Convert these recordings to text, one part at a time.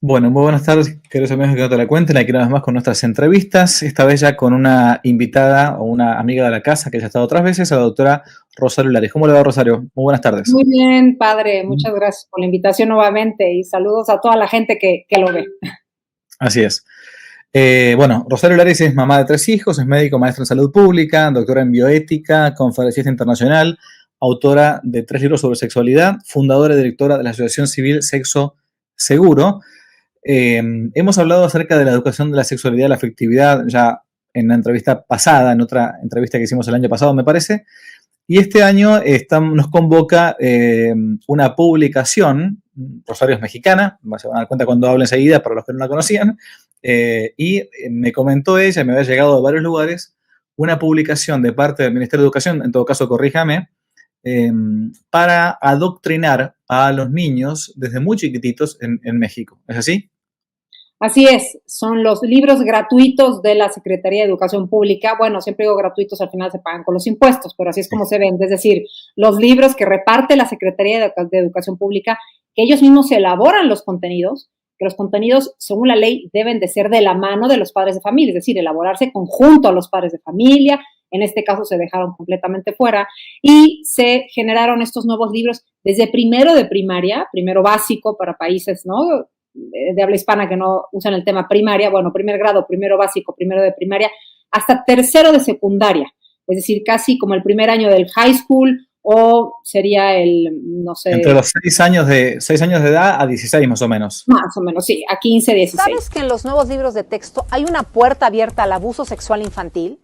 Bueno, muy buenas tardes, queridos amigos que no te la cuenten. Aquí una vez más con nuestras entrevistas, esta vez ya con una invitada o una amiga de la casa que ya ha estado otras veces, a la doctora Rosario Lares. ¿Cómo le va, Rosario? Muy buenas tardes. Muy bien, padre, muchas gracias por la invitación nuevamente y saludos a toda la gente que lo ve. Así es. Bueno, Rosario Lares es mamá de 3 hijos, es médico, maestra en salud pública, doctora en bioética, conferencista internacional, autora de 3 libros sobre sexualidad, fundadora y directora de la Asociación Civil Sexo Seguro. Hemos hablado acerca de la educación de la sexualidad y la afectividad ya en la entrevista pasada, en otra entrevista que hicimos el año pasado, me parece. Y este año nos convoca una publicación, Rosario es mexicana, se van a dar cuenta cuando hablo enseguida para los que no la conocían, y me comentó ella, me había llegado de varios lugares, una publicación de parte del Ministerio de Educación, en todo caso corríjame, para adoctrinar a los niños desde muy chiquititos en México. ¿Es así? Así es, son los libros gratuitos de la Secretaría de Educación Pública. Bueno, siempre digo gratuitos, al final se pagan con los impuestos, pero así es como se ven. Es decir, los libros que reparte la Secretaría de Educación Pública, que ellos mismos elaboran los contenidos, que los contenidos, según la ley, deben de ser de la mano de los padres de familia, es decir, elaborarse conjunto a los padres de familia. En este caso se dejaron completamente fuera y se generaron estos nuevos libros desde primero de primaria, primero básico para países, ¿no?, de habla hispana que no usan el tema primaria, bueno, primer grado, primero básico, primero de primaria, hasta tercero de secundaria, es decir, casi como el primer año del high school o sería el, no sé. Entre los 6 años de edad a 16 más o menos. Más o menos, sí, a 15, 16. ¿Sabes que en los nuevos libros de texto hay una puerta abierta al abuso sexual infantil?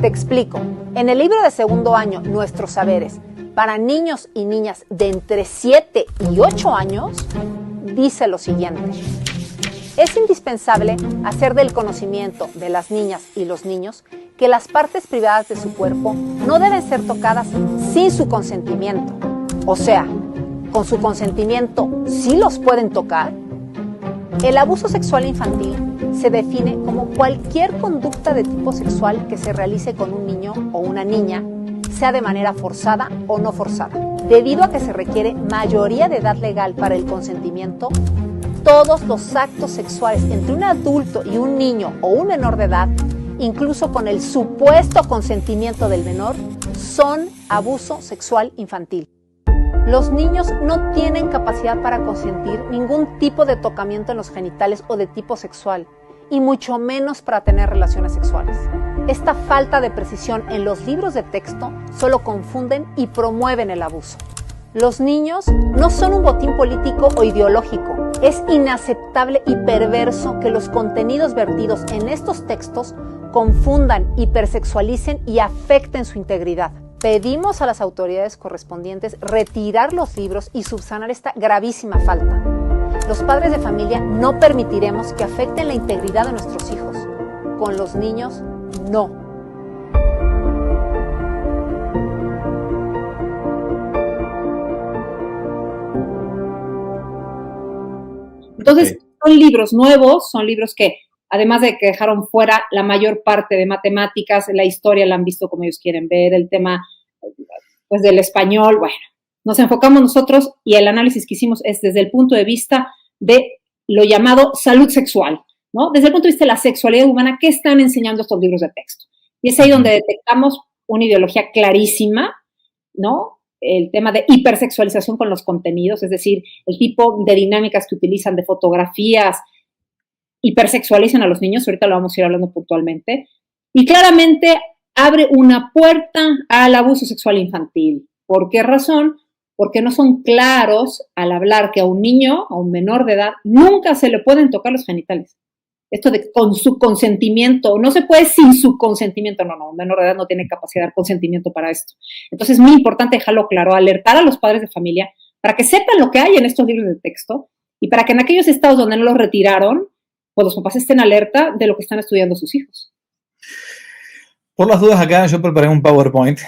Te explico. En el libro de segundo año, Nuestros Saberes, para niños y niñas de entre 7 y 8 años, dice lo siguiente. Es indispensable hacer del conocimiento de las niñas y los niños que las partes privadas de su cuerpo no deben ser tocadas sin su consentimiento. O sea, con su consentimiento sí los pueden tocar. El abuso sexual infantil se define como cualquier conducta de tipo sexual que se realice con un niño o una niña, sea de manera forzada o no forzada. Debido a que se requiere mayoría de edad legal para el consentimiento, todos los actos sexuales entre un adulto y un niño o un menor de edad, incluso con el supuesto consentimiento del menor, son abuso sexual infantil. Los niños no tienen capacidad para consentir ningún tipo de tocamiento en los genitales o de tipo sexual, y mucho menos para tener relaciones sexuales. Esta falta de precisión en los libros de texto solo confunden y promueven el abuso. Los niños no son un botín político o ideológico. Es inaceptable y perverso que los contenidos vertidos en estos textos confundan, hipersexualicen y afecten su integridad. Pedimos a las autoridades correspondientes retirar los libros y subsanar esta gravísima falta. Los padres de familia no permitiremos que afecten la integridad de nuestros hijos. Con los niños, no. Entonces, son libros nuevos, son libros que, además de que dejaron fuera la mayor parte de matemáticas, la historia la han visto como ellos quieren ver, el tema pues del español, bueno, nos enfocamos nosotros y el análisis que hicimos es desde el punto de vista de lo llamado salud sexual, ¿no? Desde el punto de vista de la sexualidad humana, ¿qué están enseñando estos libros de texto? Y es ahí donde detectamos una ideología clarísima, ¿no? El tema de hipersexualización con los contenidos, es decir, el tipo de dinámicas que utilizan de fotografías, hipersexualizan a los niños, ahorita lo vamos a ir hablando puntualmente, y claramente abre una puerta al abuso sexual infantil. ¿Por qué razón? Porque no son claros al hablar que a un niño, a un menor de edad, nunca se le pueden tocar los genitales. Esto de con su consentimiento, no se puede sin su consentimiento, no, un menor de edad no tiene capacidad de dar consentimiento para esto. Entonces es muy importante dejarlo claro, alertar a los padres de familia para que sepan lo que hay en estos libros de texto y para que en aquellos estados donde no los retiraron, pues los papás estén alerta de lo que están estudiando sus hijos. Por las dudas acá yo preparé un PowerPoint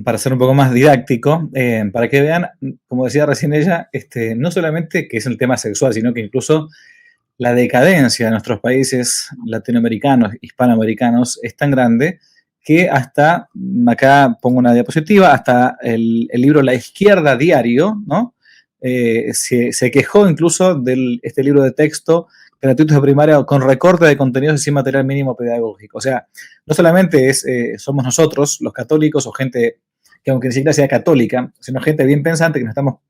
para ser un poco más didáctico, para que vean, como decía recién ella, no solamente que es el tema sexual, sino que incluso la decadencia de nuestros países latinoamericanos, hispanoamericanos, es tan grande que hasta, acá pongo una diapositiva, hasta el libro La Izquierda Diario, ¿no? se quejó incluso de este libro de texto gratuitos de primaria con recorte de contenidos y sin material mínimo pedagógico. O sea, no solamente somos nosotros, los católicos, o gente que aunque ni siquiera sea católica, sino gente bien pensante que nos estamos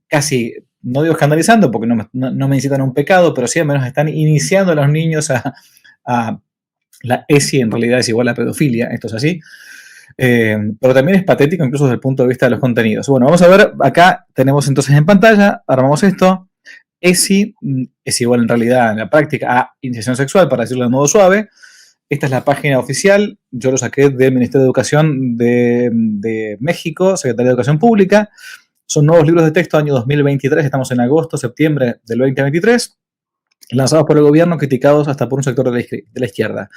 casi, no digo escandalizando porque no me incitan a un pecado, pero sí al menos están iniciando a los niños a la ESI, en realidad es igual a pedofilia, esto es así. Pero también es patético incluso desde el punto de vista de los contenidos. Bueno, vamos a ver, acá tenemos entonces en pantalla, armamos esto. ESI es igual en realidad en la práctica a iniciación sexual, para decirlo de modo suave. Esta es la página oficial, yo lo saqué del Ministerio de Educación de México, Secretaría de Educación Pública. Son nuevos libros de texto año 2023, estamos en agosto, septiembre del 2023, lanzados por el gobierno, criticados hasta por un sector de la izquierda.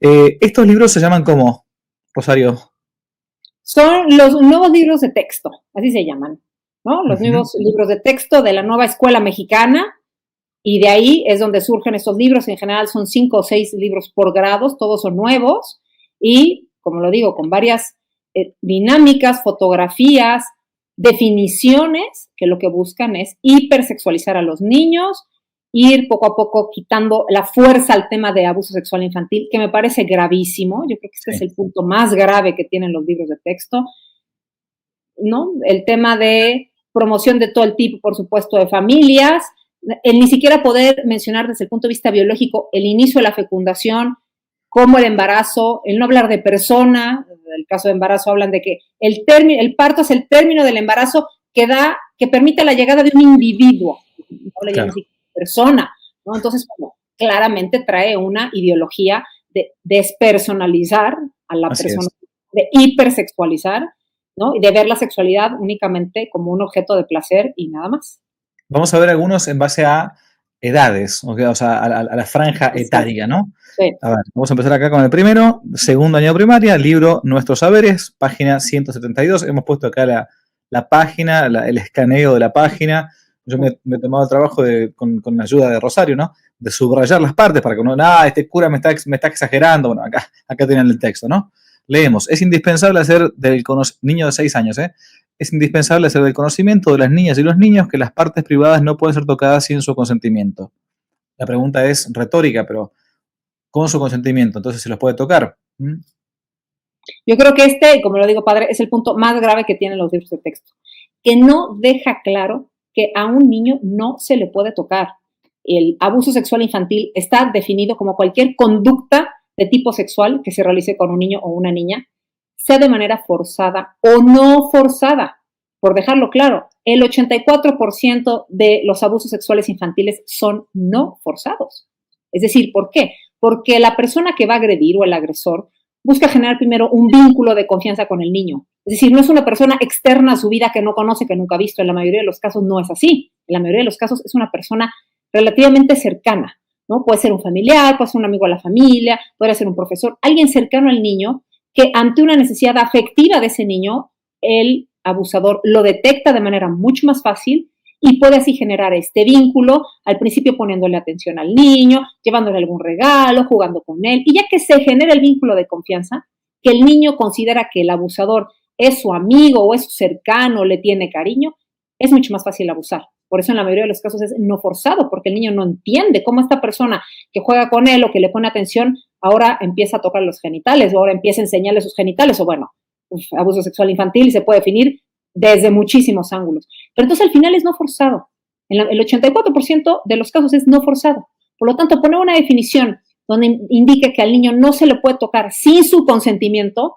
Estos libros se llaman ¿cómo, Rosario? Son los nuevos libros de texto, así se llaman, ¿no? Los nuevos libros de texto de la nueva escuela mexicana, y de ahí es donde surgen estos libros. En general son 5 o 6 libros por grados, todos son nuevos, y, como lo digo, con varias dinámicas, fotografías, definiciones, que lo que buscan es hipersexualizar a los niños, ir poco a poco quitando la fuerza al tema de abuso sexual infantil, que me parece gravísimo. Yo creo que este es el punto más grave que tienen los libros de texto, ¿no? El tema de promoción de todo el tipo, por supuesto, de familias, el ni siquiera poder mencionar desde el punto de vista biológico el inicio de la fecundación, como el embarazo, el no hablar de persona. En el caso de embarazo hablan de que el parto es el término del embarazo que permite la llegada de un individuo, no le llaman persona, ¿no? Entonces, bueno, claramente trae una ideología de despersonalizar a la persona, de hipersexualizar, ¿no? Y de ver la sexualidad únicamente como un objeto de placer y nada más. Vamos a ver algunos en base a edades, o sea, a la franja etaria, ¿no? Sí. A ver, vamos a empezar acá con el primero, segundo año de primaria, libro Nuestros Saberes, página 172. Hemos puesto acá la página, el escaneo de la página. Yo me he tomado el trabajo con la ayuda de Rosario, ¿no? De subrayar las partes para que uno, este cura me está exagerando. Bueno, acá tienen el texto, ¿no? Leemos, es indispensable hacer niño de 6 años, es indispensable hacer del conocimiento de las niñas y los niños que las partes privadas no pueden ser tocadas sin su consentimiento. La pregunta es retórica, pero con su consentimiento, entonces se los puede tocar. Yo creo que como lo digo, padre, es el punto más grave que tienen los libros de texto, que no deja claro que a un niño no se le puede tocar. El abuso sexual infantil está definido como cualquier conducta de tipo sexual que se realice con un niño o una niña, sea de manera forzada o no forzada. Por dejarlo claro, el 84% de los abusos sexuales infantiles son no forzados. Es decir, ¿por qué? Porque la persona que va a agredir o el agresor busca generar primero un vínculo de confianza con el niño. Es decir, no es una persona externa a su vida que no conoce, que nunca ha visto. En la mayoría de los casos no es así. En la mayoría de los casos es una persona relativamente cercana, ¿no? Puede ser un familiar, puede ser un amigo de la familia, puede ser un profesor, alguien cercano al niño que ante una necesidad afectiva de ese niño, el abusador lo detecta de manera mucho más fácil y puede así generar este vínculo, al principio poniéndole atención al niño, llevándole algún regalo, jugando con él, y ya que se genera el vínculo de confianza, que el niño considera que el abusador es su amigo o es su cercano, le tiene cariño, es mucho más fácil abusar. Por eso en la mayoría de los casos es no forzado, porque el niño no entiende cómo esta persona que juega con él o que le pone atención ahora empieza a tocar los genitales o ahora empieza a enseñarle sus genitales o bueno, abuso sexual infantil se puede definir desde muchísimos ángulos. Pero entonces al final es no forzado. El 84% de los casos es no forzado. Por lo tanto, poner una definición donde indique que al niño no se le puede tocar sin su consentimiento,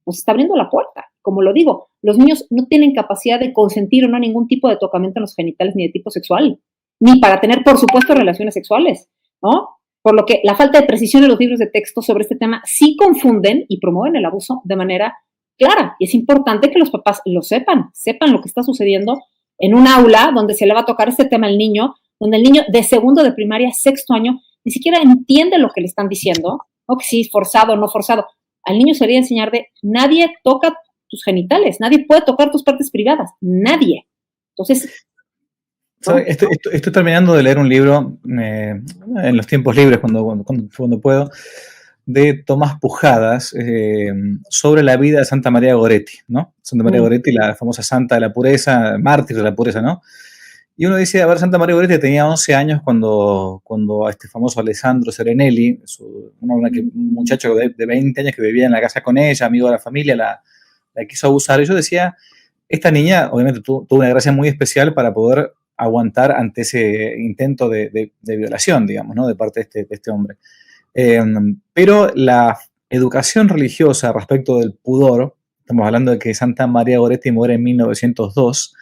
nos está abriendo la puerta. Como lo digo, los niños no tienen capacidad de consentir o no ningún tipo de tocamiento en los genitales ni de tipo sexual, ni para tener, por supuesto, relaciones sexuales, ¿no? Por lo que la falta de precisión en los libros de texto sobre este tema sí confunden y promueven el abuso de manera clara. Y es importante que los papás lo sepan lo que está sucediendo en un aula donde se le va a tocar este tema al niño, donde el niño de segundo de primaria, sexto año, ni siquiera entiende lo que le están diciendo, ¿no? Que si es forzado o no forzado. Al niño se debería enseñar de nadie toca tus genitales, nadie puede tocar tus partes privadas, nadie. Entonces... Estoy terminando de leer un libro en los tiempos libres, cuando puedo, de Tomás Pujadas sobre la vida de Santa María Goretti, ¿no? Santa María Goretti, la famosa santa de la pureza, mártir de la pureza, ¿no? Y uno dice, a ver, Santa María Goretti tenía 11 años cuando a este famoso Alessandro Serenelli, un muchacho de 20 años que vivía en la casa con ella, amigo de la familia, la quiso abusar. Y yo decía, esta niña obviamente tuvo una gracia muy especial para poder aguantar ante ese intento de violación, digamos, ¿no? De parte de este hombre. Pero la educación religiosa respecto del pudor, estamos hablando de que Santa María Goretti muere en 1902,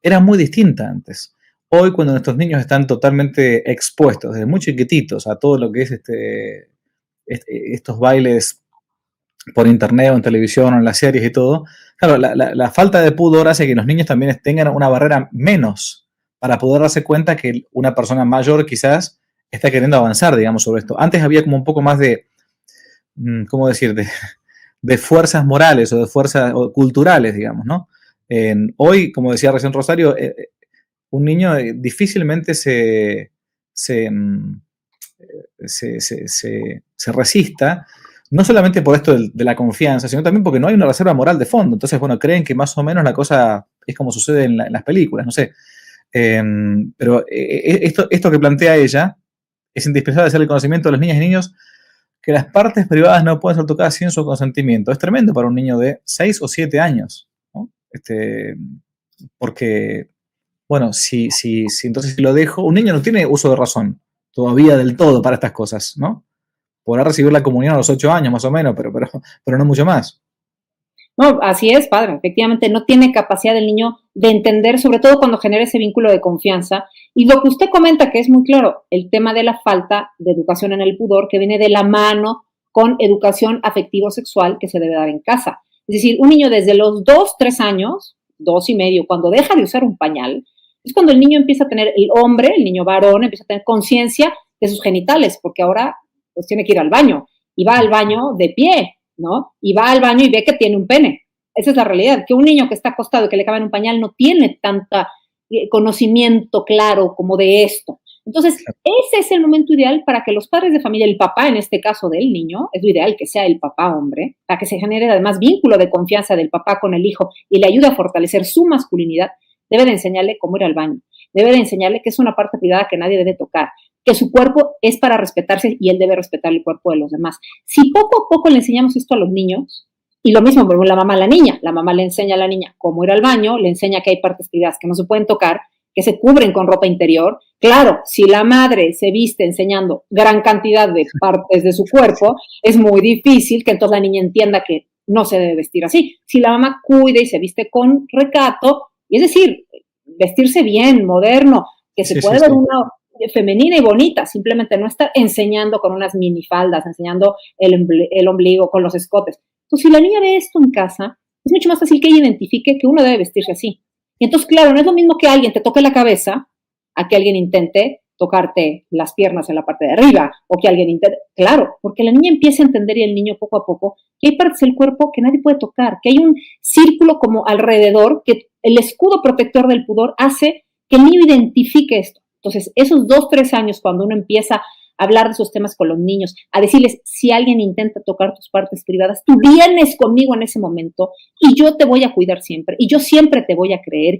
era muy distinta antes. Hoy, cuando nuestros niños están totalmente expuestos, desde muy chiquititos, a todo lo que es estos bailes por internet o en televisión o en las series y todo, claro, la falta de pudor hace que los niños también tengan una barrera menos para poder darse cuenta que una persona mayor quizás está queriendo avanzar, digamos, sobre esto. Antes había como un poco más de, ¿cómo decir?, de fuerzas morales o de fuerzas culturales, digamos, ¿no? Hoy, como decía recién Rosario, un niño difícilmente se resista, no solamente por esto de la confianza, sino también porque no hay una reserva moral de fondo. Entonces, bueno, creen que más o menos la cosa es como sucede en las películas, no sé. Pero esto que plantea ella es indispensable hacer el conocimiento de los niñas y niños que las partes privadas no pueden ser tocadas sin su consentimiento. Es tremendo para un niño de 6 o 7 años, ¿no? Porque, bueno, entonces si lo dejo, un niño no tiene uso de razón todavía del todo para estas cosas, ¿no? Podrá recibir la comunión a los 8 años más o menos, pero no mucho más. No, así es, padre. Efectivamente, no tiene capacidad el niño de entender, sobre todo cuando genera ese vínculo de confianza. Y lo que usted comenta, que es muy claro, el tema de la falta de educación en el pudor, que viene de la mano con educación afectivo-sexual que se debe dar en casa. Es decir, un niño desde los 2, 3 años, 2 y medio, cuando deja de usar un pañal, es cuando el niño empieza a tener, el hombre, el niño varón, empieza a tener conciencia de sus genitales, porque ahora pues tiene que ir al baño, y va al baño de pie, ¿no? Y va al baño y ve que tiene un pene. Esa es la realidad, que un niño que está acostado y que le cabe en un pañal no tiene tanta conocimiento claro como de esto. Entonces, ese es el momento ideal para que los padres de familia, el papá en este caso del niño, es lo ideal que sea el papá hombre, para que se genere además vínculo de confianza del papá con el hijo y le ayude a fortalecer su masculinidad, debe de enseñarle cómo ir al baño, debe de enseñarle que es una parte privada que nadie debe tocar, que su cuerpo es para respetarse y él debe respetar el cuerpo de los demás. Si poco a poco le enseñamos esto a los niños, y lo mismo por la mamá a la niña, la mamá le enseña a la niña cómo ir al baño, le enseña que hay partes privadas que no se pueden tocar, que se cubren con ropa interior. Claro, si la madre se viste enseñando gran cantidad de partes de su cuerpo, es muy difícil que entonces la niña entienda que no se debe vestir así. Si la mamá cuida y se viste con recato, y es decir, vestirse bien, moderno, que se puede ver una femenina y bonita, simplemente no estar enseñando con unas minifaldas, enseñando el ombligo con los escotes. Entonces, si la niña ve esto en casa, es mucho más fácil que ella identifique que uno debe vestirse así. Y entonces, claro, no es lo mismo que alguien te toque la cabeza a que alguien intente tocarte las piernas en la parte de arriba, o que alguien intente, claro, porque la niña empieza a entender y el niño poco a poco que hay partes del cuerpo que nadie puede tocar, que hay un círculo como alrededor, que el escudo protector del pudor hace que el niño identifique esto. Entonces, esos 2, 3 años, cuando uno empieza a hablar de esos temas con los niños, a decirles, si alguien intenta tocar tus partes privadas, tú vienes conmigo en ese momento y yo te voy a cuidar siempre y yo siempre te voy a creer.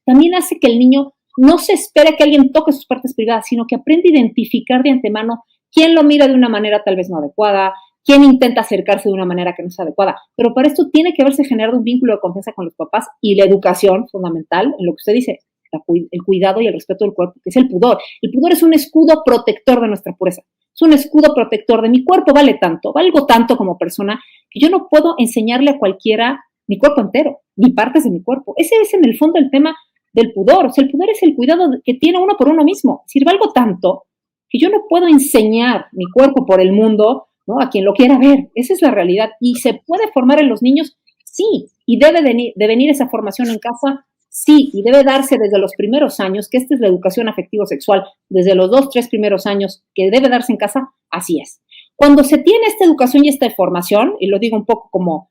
También hace que el niño no se espere que alguien toque sus partes privadas, sino que aprende a identificar de antemano quién lo mira de una manera tal vez no adecuada, quién intenta acercarse de una manera que no es adecuada. Pero para esto tiene que haberse generado un vínculo de confianza con los papás y la educación fundamental en lo que usted dice, el cuidado y el respeto del cuerpo, que es el pudor. El pudor es un escudo protector de nuestra pureza. Es un escudo protector de mi cuerpo, valgo tanto como persona, que yo no puedo enseñarle a cualquiera mi cuerpo entero, ni partes de mi cuerpo. Ese es en el fondo el tema del pudor. O sea, el pudor es el cuidado que tiene uno por uno mismo. Es decir, valgo tanto que yo no puedo enseñar mi cuerpo por el mundo, ¿no?, a quien lo quiera ver. Esa es la realidad. Y se puede formar en los niños, sí, y debe de venir esa formación en casa. Sí, y debe darse desde los primeros años, que esta es la educación afectivo-sexual, desde los 2, 3 primeros años, que debe darse en casa, así es. Cuando se tiene esta educación y esta formación, y lo digo un poco como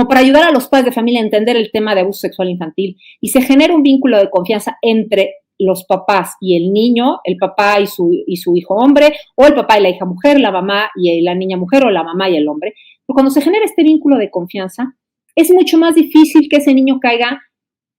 para ayudar a los padres de familia a entender el tema de abuso sexual infantil, y se genera un vínculo de confianza entre los papás y el niño, el papá y su hijo hombre, o el papá y la hija mujer, la mamá y la niña mujer, o la mamá y el hombre. Pero cuando se genera este vínculo de confianza, es mucho más difícil que ese niño caiga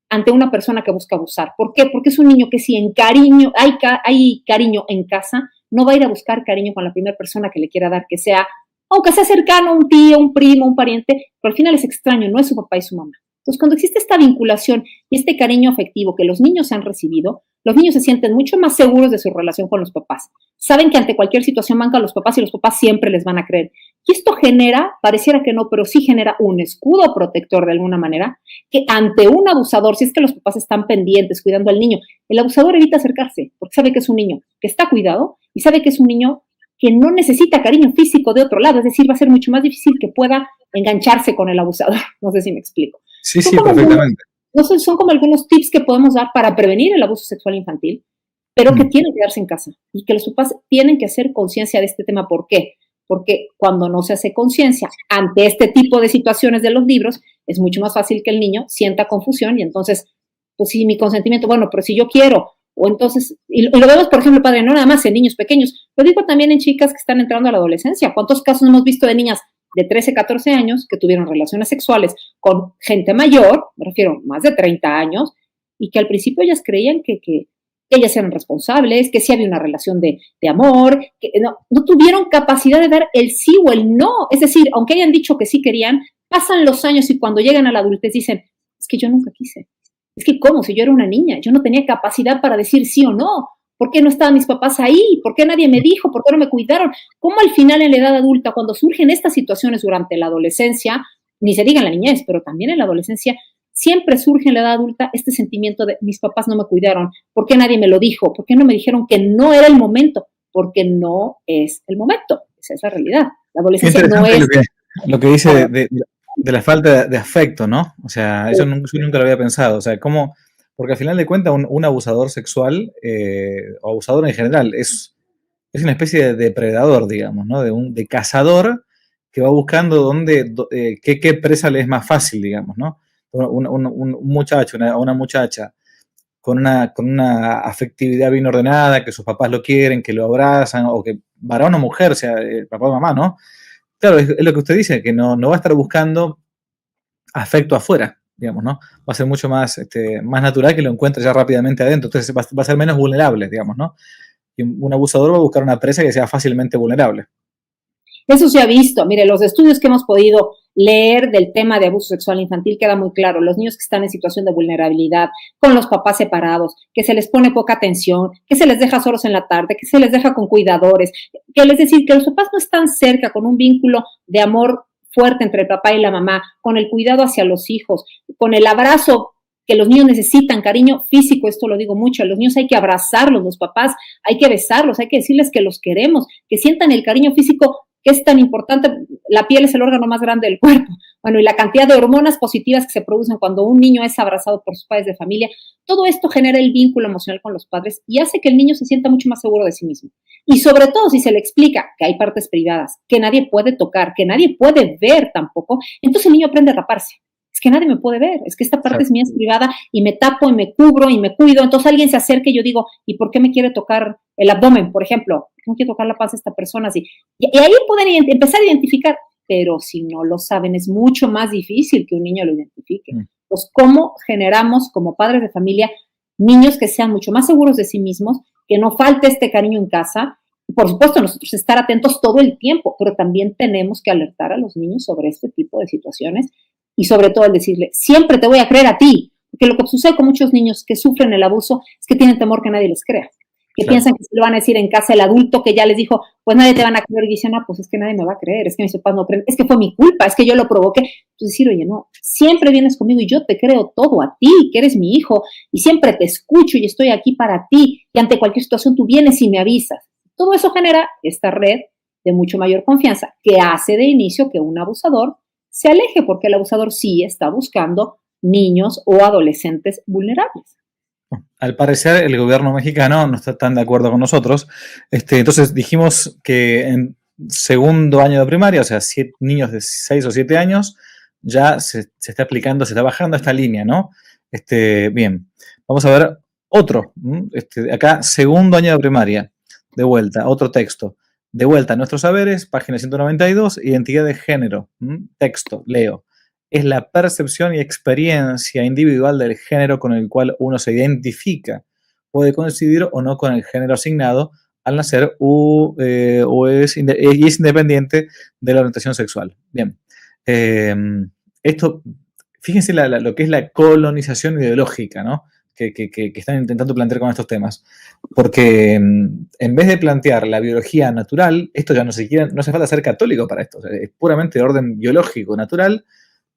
ante una persona que busca abusar. ¿Por qué? Porque es un niño que si en cariño, hay cariño en casa, no va a ir a buscar cariño con la primera persona que le quiera dar, que sea, aunque sea cercano, un tío, un primo, un pariente, pero al final es extraño, no es su papá y su mamá. Entonces, cuando existe esta vinculación y este cariño afectivo que los niños han recibido, los niños se sienten mucho más seguros de su relación con los papás. Saben que ante cualquier situación van con los papás y los papás siempre les van a creer. Y esto genera, pareciera que no, pero sí genera un escudo protector de alguna manera, que ante un abusador, si es que los papás están pendientes cuidando al niño, el abusador evita acercarse porque sabe que es un niño que está cuidado y sabe que es un niño que no necesita cariño físico de otro lado. Es decir, va a ser mucho más difícil que pueda engancharse con el abusador. No sé si me explico. Sí, sí, perfectamente. Son como algunos tips que podemos dar para prevenir el abuso sexual infantil, pero que tienen que quedarse en casa y que los papás tienen que hacer conciencia de este tema. ¿Por qué? Porque cuando no se hace conciencia ante este tipo de situaciones de los libros, es mucho más fácil que el niño sienta confusión y entonces, pues sí, mi consentimiento, bueno, pero si yo quiero, o entonces, y lo vemos, por ejemplo, padre, no nada más en niños pequeños, lo digo también en chicas que están entrando a la adolescencia. ¿Cuántos casos hemos visto de niñas de 13, 14 años que tuvieron relaciones sexuales con gente mayor, me refiero más de 30 años, y que al principio ellas creían que ellas eran responsables, que sí había una relación de amor, que no tuvieron capacidad de dar el sí o el no? Es decir, aunque hayan dicho que sí querían, pasan los años y cuando llegan a la adultez dicen, es que yo nunca quise. Es que, ¿cómo? Si yo era una niña, yo no tenía capacidad para decir sí o no. ¿Por qué no estaban mis papás ahí? ¿Por qué nadie me dijo? ¿Por qué no me cuidaron? ¿Cómo al final en la edad adulta, cuando surgen estas situaciones durante la adolescencia, ni se diga en la niñez, pero también en la adolescencia, siempre surge en la edad adulta este sentimiento de mis papás no me cuidaron? ¿Por qué nadie me lo dijo? ¿Por qué no me dijeron que no era el momento? Porque no es el momento. Esa es la realidad. La adolescencia no es... Lo que dice de la falta de afecto, ¿no? O sea, eso yo nunca lo había pensado. O sea, ¿cómo...? Porque al final de cuentas, un abusador sexual, o abusador en general, es una especie de depredador, digamos, ¿no? De cazador que va buscando qué presa le es más fácil, digamos, ¿no? Un muchacho, una muchacha con una afectividad bien ordenada, que sus papás lo quieren, que lo abrazan, o que varón o mujer, sea el papá o mamá, ¿no? Claro, es lo que usted dice, que no va a estar buscando afecto afuera, digamos, ¿no? Va a ser mucho más natural que lo encuentre ya rápidamente adentro, entonces va a ser menos vulnerable, digamos, ¿no? Y un abusador va a buscar una presa que sea fácilmente vulnerable. Eso se ha visto. Mire, los estudios que hemos podido leer del tema de abuso sexual infantil queda muy claro. Los niños que están en situación de vulnerabilidad, con los papás separados, que se les pone poca atención, que se les deja solos en la tarde, que se les deja con cuidadores, que es decir, que los papás no están cerca con un vínculo de amor fuerte entre el papá y la mamá, con el cuidado hacia los hijos, con el abrazo que los niños necesitan, cariño físico, esto lo digo mucho, a los niños hay que abrazarlos, los papás hay que besarlos, hay que decirles que los queremos, que sientan el cariño físico que es tan importante. La piel es el órgano más grande del cuerpo, bueno, y la cantidad de hormonas positivas que se producen cuando un niño es abrazado por sus padres de familia, todo esto genera el vínculo emocional con los padres y hace que el niño se sienta mucho más seguro de sí mismo. Y sobre todo si se le explica que hay partes privadas, que nadie puede tocar, que nadie puede ver tampoco, entonces el niño aprende a raparse. Es que nadie me puede ver, es que esta parte es mía, es privada, y me tapo y me cubro y me cuido. Entonces alguien se acerca y yo digo, ¿y por qué me quiere tocar el abdomen, por ejemplo? ¿Por qué me quiere tocar la panza esta persona así? Y ahí pueden empezar a identificar, pero si no lo saben es mucho más difícil que un niño lo identifique. Pues, ¿cómo generamos como padres de familia niños que sean mucho más seguros de sí mismos, que no falte este cariño en casa? Por supuesto, nosotros estar atentos todo el tiempo, pero también tenemos que alertar a los niños sobre este tipo de situaciones y sobre todo el decirle, siempre te voy a creer a ti, porque lo que sucede con muchos niños que sufren el abuso es que tienen temor que nadie les crea, que piensan que se lo van a decir en casa el adulto que ya les dijo, pues nadie te van a creer, y dicen, pues es que nadie me va a creer, es que mis papás no creen, es que fue mi culpa, es que yo lo provoqué. Entonces decir, oye, no, siempre vienes conmigo y yo te creo todo a ti, que eres mi hijo, y siempre te escucho y estoy aquí para ti, y ante cualquier situación tú vienes y me avisas. Todo eso genera esta red de mucho mayor confianza que hace de inicio que un abusador se aleje, porque el abusador sí está buscando niños o adolescentes vulnerables. Al parecer, el gobierno mexicano no está tan de acuerdo con nosotros. Entonces dijimos que en segundo año de primaria, o sea, niños de 6 o 7 años, ya se está aplicando, se está bajando esta línea, ¿no? Bien, vamos a ver Otro, acá, segundo año de primaria, de vuelta, otro texto. De vuelta a nuestros saberes, página 192, identidad de género, texto, leo. Es la percepción y experiencia individual del género con el cual uno se identifica. Puede coincidir o no con el género asignado al nacer y es independiente de la orientación sexual. Bien. Esto, fíjense lo que es la colonización ideológica, ¿no? Que están intentando plantear con estos temas. Porque en vez de plantear la biología natural, esto ya no hace falta ser católico para esto, o sea, es puramente de orden biológico, natural,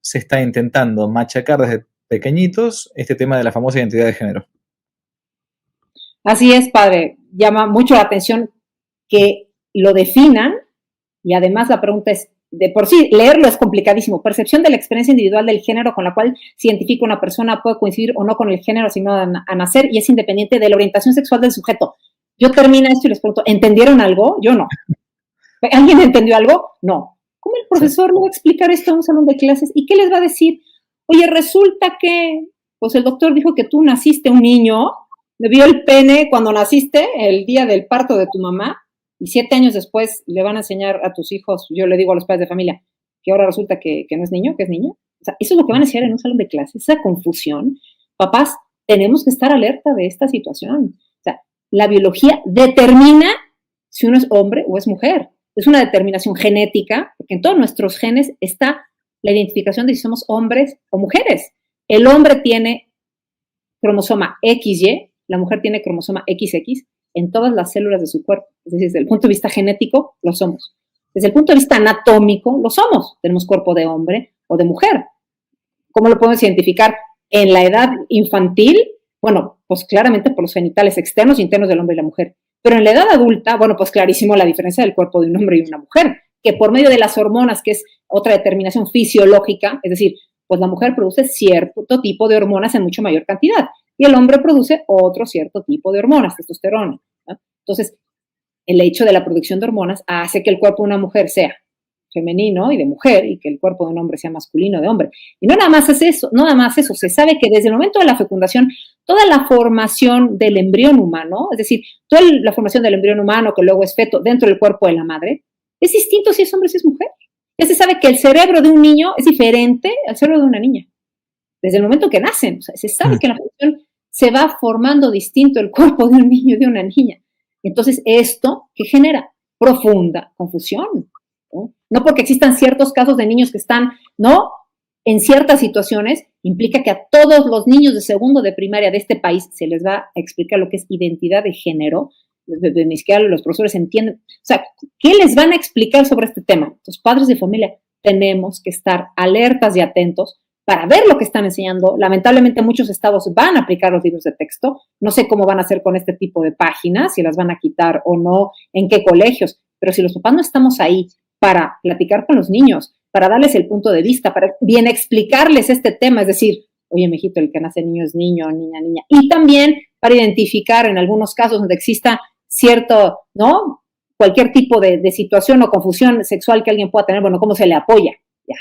se está intentando machacar desde pequeñitos este tema de la famosa identidad de género. Así es, padre. Llama mucho la atención que lo definan y además la pregunta es, de por sí, leerlo es complicadísimo. Percepción de la experiencia individual del género con la cual se identifica una persona puede coincidir o no con el género asignado a nacer y es independiente de la orientación sexual del sujeto. Yo termino esto y les pregunto, ¿entendieron algo? Yo no. ¿Alguien entendió algo? No. ¿Cómo el profesor le va a explicar esto a un salón de clases? ¿Y qué les va a decir? Oye, resulta que, pues el doctor dijo que tú naciste un niño, le vio el pene cuando naciste, el día del parto de tu mamá, y 7 años después le van a enseñar a tus hijos, yo le digo a los padres de familia, que ahora resulta que no es niño, que es niña. O sea, eso es lo que van a enseñar en un salón de clases, esa confusión. Papás, tenemos que estar alerta de esta situación. O sea, la biología determina si uno es hombre o es mujer. Es una determinación genética, porque en todos nuestros genes está la identificación de si somos hombres o mujeres. El hombre tiene cromosoma XY, la mujer tiene cromosoma XX en todas las células de su cuerpo. Es decir, desde el punto de vista genético, lo somos. Desde el punto de vista anatómico, lo somos. Tenemos cuerpo de hombre o de mujer. ¿Cómo lo podemos identificar? En la edad infantil, bueno, pues claramente por los genitales externos e internos del hombre y la mujer. Pero en la edad adulta, bueno, pues clarísimo la diferencia del cuerpo de un hombre y una mujer, que por medio de las hormonas, que es otra determinación fisiológica, es decir, pues la mujer produce cierto tipo de hormonas en mucho mayor cantidad y el hombre produce otro cierto tipo de hormonas, testosterona, ¿no? Entonces, el hecho de la producción de hormonas hace que el cuerpo de una mujer sea femenino y de mujer y que el cuerpo de un hombre sea masculino de hombre. Y no nada más es eso, no nada más eso, se sabe que desde el momento de la fecundación, toda la formación del embrión humano, es decir, toda la formación del embrión humano que luego es feto dentro del cuerpo de la madre, es distinto si es hombre o si es mujer. Ya se sabe que el cerebro de un niño es diferente al cerebro de una niña. Desde el momento que nacen, o sea, se sabe que en la función se va formando distinto el cuerpo de un niño y de una niña. Entonces, esto, ¿qué genera? Profunda confusión, ¿no? No porque existan ciertos casos de niños que están, ¿no?, en ciertas situaciones, implica que a todos los niños de segundo de primaria de este país se les va a explicar lo que es identidad de género. Ni siquiera los profesores entienden. O sea, ¿qué les van a explicar sobre este tema? Los padres de familia tenemos que estar alertas y atentos para ver lo que están enseñando. Lamentablemente muchos estados van a aplicar los libros de texto. No sé cómo van a hacer con este tipo de páginas, si las van a quitar o no, en qué colegios. Pero si los papás no estamos ahí para platicar con los niños, para darles el punto de vista, para bien explicarles este tema, es decir, oye, mijito, el que nace niño es niño, niña, niña. Y también para identificar en algunos casos donde exista cierto, ¿no?, cualquier tipo de situación o confusión sexual que alguien pueda tener, bueno, ¿cómo se le apoya? Ya.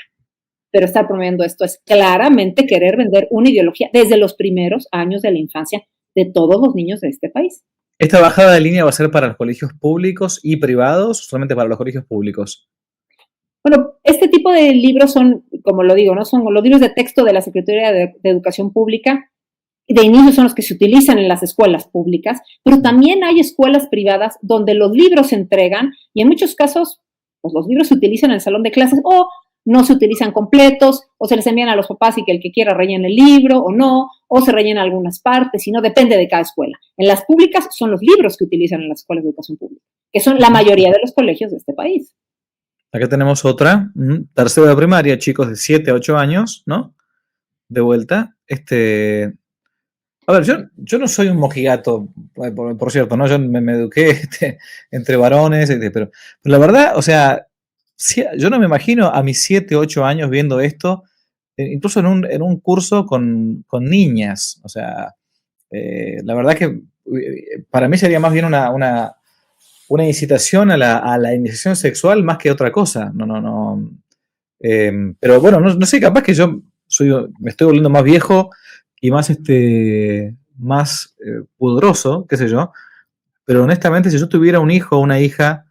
Pero estar promoviendo esto es claramente querer vender una ideología desde los primeros años de la infancia de todos los niños de este país. ¿Esta bajada de línea va a ser para los colegios públicos y privados o solamente para los colegios públicos? Bueno, este tipo de libros son, como lo digo, ¿no?, son los libros de texto de la Secretaría de Educación Pública. De inicio son los que se utilizan en las escuelas públicas, pero también hay escuelas privadas donde los libros se entregan y en muchos casos, pues los libros se utilizan en el salón de clases o no se utilizan completos o se les envían a los papás y que el que quiera rellene el libro o no, o se rellena algunas partes, y no depende de cada escuela. En las públicas son los libros que utilizan en las escuelas de educación pública, que son la mayoría de los colegios de este país. Acá tenemos otra, tercero de primaria, chicos de 7 a 8 años, ¿no? De vuelta. A ver, yo no soy un mojigato, por cierto, ¿no? Yo me eduqué entre varones, pero la verdad, o sea, yo no me imagino a mis 7, 8 años viendo esto, incluso en un curso con niñas. O sea, la verdad que para mí sería más bien una incitación a la iniciación sexual más que otra cosa. No. Pero bueno, no sé, capaz que yo me estoy volviendo más viejo y más más pudoroso, qué sé yo, pero honestamente si yo tuviera un hijo o una hija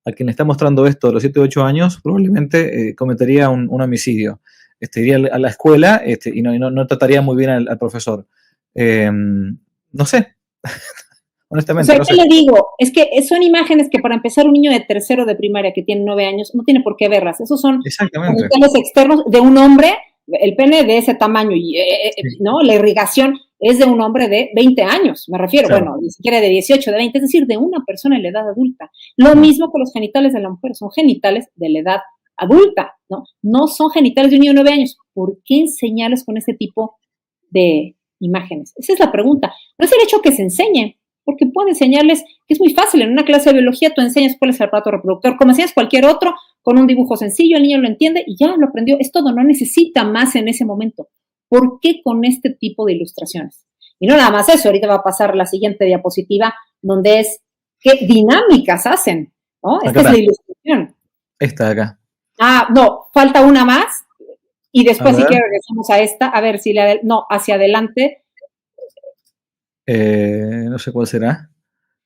a quien le está mostrando esto a los 7 o 8 años, probablemente cometería un homicidio. Iría a la escuela y no trataría muy bien al profesor. No sé, honestamente. O sea, no ¿qué sé. le digo? Es que son imágenes que para empezar un niño de tercero de primaria que tiene 9 años no tiene por qué verlas. Esos son Exactamente. genitales externos de un hombre, el pene de ese tamaño, y, Sí. ¿no? La irrigación es de un hombre de 20 años, me refiero, Claro. bueno, ni siquiera de 18, de 20, es decir, de una persona en la edad adulta. Lo mismo que los genitales de la mujer, son genitales de la edad adulta, ¿no? No son genitales de un niño de 9 años. ¿Por qué enseñarles con ese tipo de imágenes? Esa es la pregunta. No es el hecho que se enseñe, porque puedo enseñarles que es muy fácil. En una clase de biología tú enseñas cuál es el aparato reproductor, como enseñas cualquier otro, con un dibujo sencillo, el niño lo entiende y ya lo aprendió. Es todo, no necesita más en ese momento. ¿Por qué con este tipo de ilustraciones? Y no nada más eso, ahorita va a pasar la siguiente diapositiva, donde es qué dinámicas hacen, ¿no? Esta es la ilustración. Esta de acá. Ah, no, falta una más. Y después, si quieres, regresamos a esta. A ver si no, hacia adelante. No sé cuál será.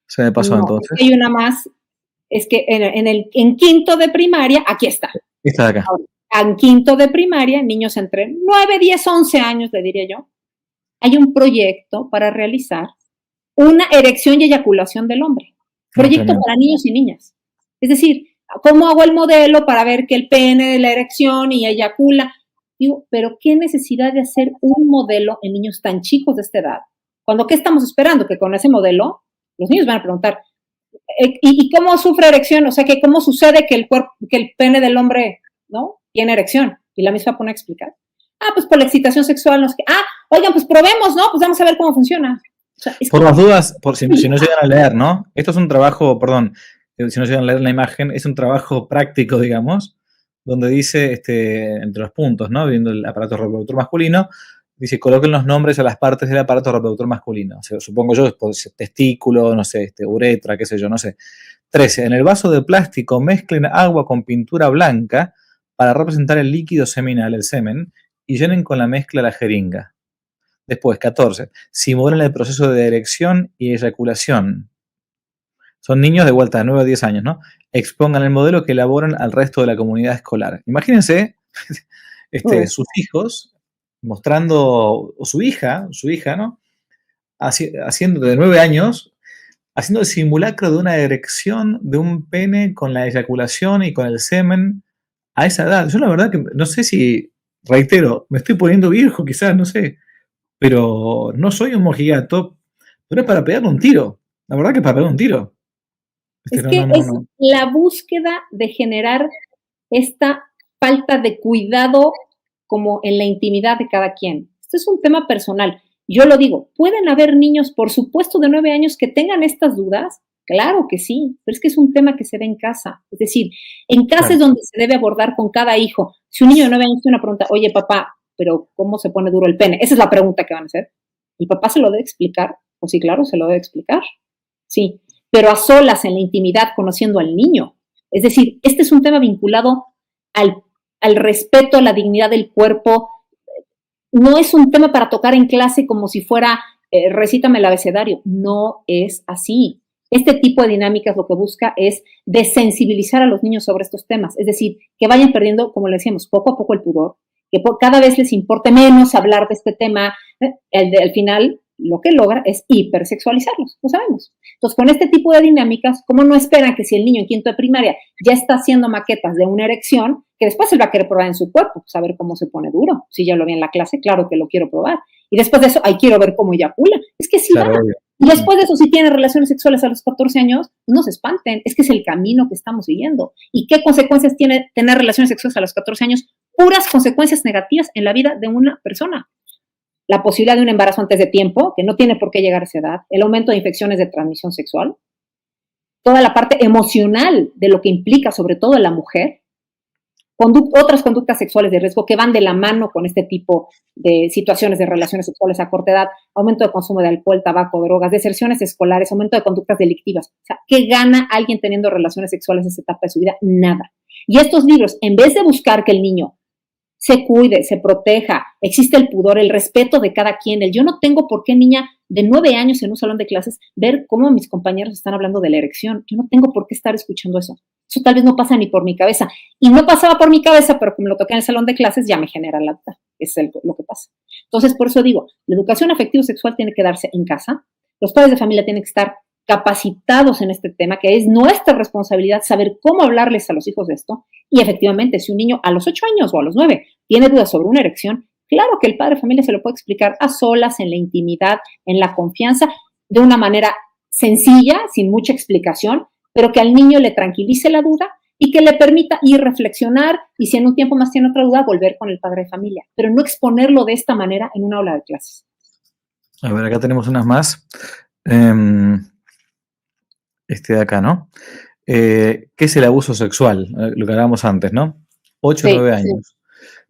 Se me pasó no, entonces. Hay una más. Es que en quinto de primaria, aquí está. Esta de acá. Ahora, en quinto de primaria, niños entre 9, 10, 11 años, le diría yo, hay un proyecto para realizar una erección y eyaculación del hombre. Proyecto para niños y niñas. Es decir, ¿cómo hago el modelo para ver que el pene de la erección y eyacula? Digo, pero ¿qué necesidad de hacer un modelo en niños tan chicos de esta edad? Cuando, ¿qué estamos esperando? Que con ese modelo los niños van a preguntar, ¿y cómo sufre erección? O sea, que ¿cómo sucede que el pene del hombre, ¿no? Tiene erección. Y la misma pone a explicar. Pues por la excitación sexual. No sé qué. Oigan, pues probemos, ¿no? Pues vamos a ver cómo funciona. O sea, por las dudas, si no llegan a leer, ¿no? Esto es un trabajo, perdón, si no llegan a leer la imagen, es un trabajo práctico, digamos, donde dice, entre los puntos, ¿no? Viendo el aparato reproductor masculino, dice, coloquen los nombres a las partes del aparato reproductor masculino. O sea, supongo yo, testículo, no sé, uretra, qué sé yo, no sé. 13. En el vaso de plástico mezclen agua con pintura blanca para representar el líquido seminal, el semen, y llenen con la mezcla la jeringa. Después, 14. Simulen el proceso de erección y eyaculación. Son niños de vuelta de 9 a 10 años, ¿no? Expongan el modelo que elaboran al resto de la comunidad escolar. Imagínense sus hijos mostrando, o su hija, ¿no? Haciendo de 9 años, haciendo el simulacro de una erección de un pene con la eyaculación y con el semen a esa edad. Yo la verdad que no sé si, reitero, me estoy poniendo viejo quizás, no sé, pero no soy un mojigato, pero es para pegarle un tiro. La verdad que es para pegar un tiro. Es que es la búsqueda de generar esta falta de cuidado como en la intimidad de cada quien. Esto es un tema personal. Yo lo digo, ¿pueden haber niños, por supuesto, de 9 años que tengan estas dudas? Claro que sí, pero es que es un tema que se ve en casa. Es decir, en casa es donde se debe abordar con cada hijo. Si un niño de 9 años tiene una pregunta, oye, papá, pero ¿cómo se pone duro el pene? Esa es la pregunta que van a hacer. ¿El papá se lo debe explicar? Pues sí, claro, se lo debe explicar. Sí, pero a solas, en la intimidad, conociendo al niño. Es decir, este es un tema vinculado al respeto, a la dignidad del cuerpo. No es un tema para tocar en clase como si fuera recítame el abecedario. No es así. Este tipo de dinámicas lo que busca es desensibilizar a los niños sobre estos temas. Es decir, que vayan perdiendo, como le decíamos, poco a poco el pudor, que cada vez les importe menos hablar de este tema. Al final, lo que logra es hipersexualizarlos, lo sabemos. Entonces, con este tipo de dinámicas, ¿cómo no esperan que si el niño en quinto de primaria ya está haciendo maquetas de una erección, que después él va a querer probar en su cuerpo, saber cómo se pone duro? Si ya lo vi en la clase, claro que lo quiero probar. Y después de eso, quiero ver cómo eyacula. Es que sí, claro, y después de eso, si tienen relaciones sexuales a los 14 años, no se espanten, es que es el camino que estamos siguiendo. ¿Y qué consecuencias tiene tener relaciones sexuales a los 14 años? Puras consecuencias negativas en la vida de una persona. La posibilidad de un embarazo antes de tiempo, que no tiene por qué llegar a esa edad, el aumento de infecciones de transmisión sexual, toda la parte emocional de lo que implica sobre todo en la mujer, otras conductas sexuales de riesgo que van de la mano con este tipo de situaciones de relaciones sexuales a corta edad, aumento de consumo de alcohol, tabaco, drogas, deserciones escolares, aumento de conductas delictivas. O sea, ¿qué gana alguien teniendo relaciones sexuales en esa etapa de su vida? Nada. Y estos libros, en vez de buscar que el niño se cuide, se proteja, existe el pudor, el respeto de cada quien, yo no tengo por qué, niña, de 9 años en un salón de clases, ver cómo mis compañeros están hablando de la erección. Yo no tengo por qué estar escuchando eso. Eso tal vez no pasa ni por mi cabeza. Y no pasaba por mi cabeza, pero como lo toqué en el salón de clases, ya me genera la duda. Es lo que pasa. Entonces, por eso digo, la educación afectivo-sexual tiene que darse en casa. Los padres de familia tienen que estar capacitados en este tema, que es nuestra responsabilidad saber cómo hablarles a los hijos de esto. Y efectivamente, si un niño a los 8 años o a los 9 tiene dudas sobre una erección, claro que el padre de familia se lo puede explicar a solas, en la intimidad, en la confianza, de una manera sencilla, sin mucha explicación, pero que al niño le tranquilice la duda y que le permita ir reflexionar y si en un tiempo más tiene otra duda, volver con el padre de familia, pero no exponerlo de esta manera en una aula de clases. A ver, acá tenemos unas más. Este de acá, ¿no? ¿Qué es el abuso sexual? Lo que hablábamos antes, ¿no? 8 o 9 años. Sí.